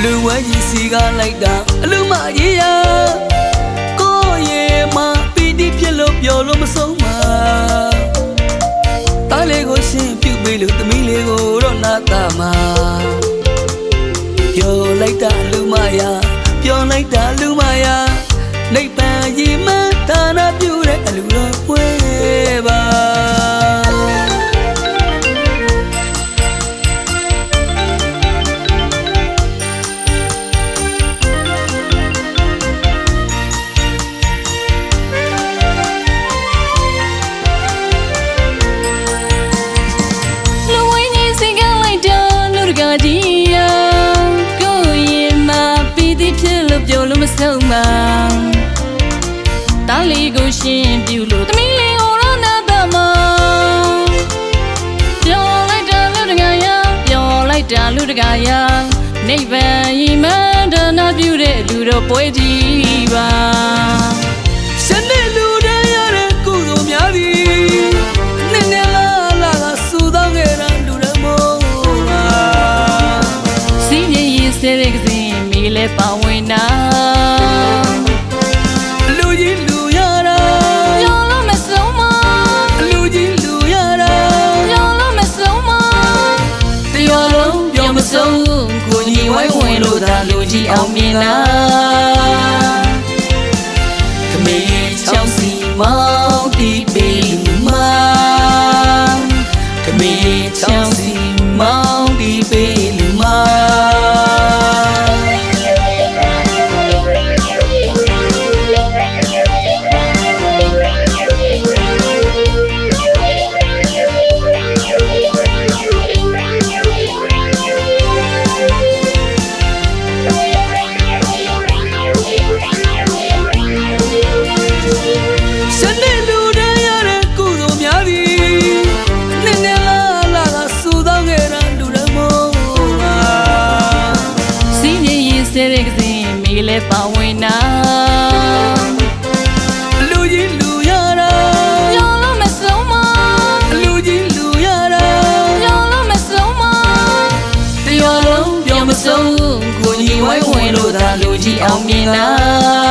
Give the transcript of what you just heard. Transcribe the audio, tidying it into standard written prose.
လူဝဲကြီးစီကလိုက်တာအလူမကြီးရကိုရဲ့မပီတိဖြစ်လို့ပြောလို့မဆုံးပါတားလေးကိုရှင်းပြုတ်ပေးလို့သမီးလေးကိုတော့နာတာမှာပြောလိုက်တာလူမရပြောလိုက်တာလူမရနိဗ္ဗာန်ရည်မှန်းဒါနပြုတဲ့အလူတော်ဝဲပါပြောလို့မဆုံးပါတားလေးကိုရှင်းပြလို့သမီးလေးကိုတော့နာတာမပြောလိုက်တာလူတကာရပြောလိုက်တာလူတကာရနိဗ္ဗာန်ရည်မှန်းဒါနပြုတဲ့လူတော်ပွဲကြီးပါရှင်းတဲ့လူတိုင်းရတဲ့ကုသိုလ်များသည်နည်းနည်းလာကစူတောင်းခဲ့တာလူတော်မို့ပါစီးရင်ရေးစေတဲ့ကစင်မီလဲပါဝင်နာလူကြီးလူရတာပြောလို့မဆုံးမလူကြီးလူရတာပြောလို့မဆုံးမတရားလုံးပြောမဆုံးကိုကြီးဝိုင်းဝင်လို့သာလူကြီးအောင်မြင်လာခမေးချောင်းစီမောင်းတီးပေးလူမခမေးချောင်းစီမောင်းတီးပေးလူမလဲပါဝင်နာလူကြီးလူရတာပြောလို့မဆုံးမလူကြီးလူရတာပြောလို့မဆုံးမတရားလုံးပြောမဆုံးကိုကြီးဝိုင်းဝင်လို့သာလူကြီးအောင်မြင်လာ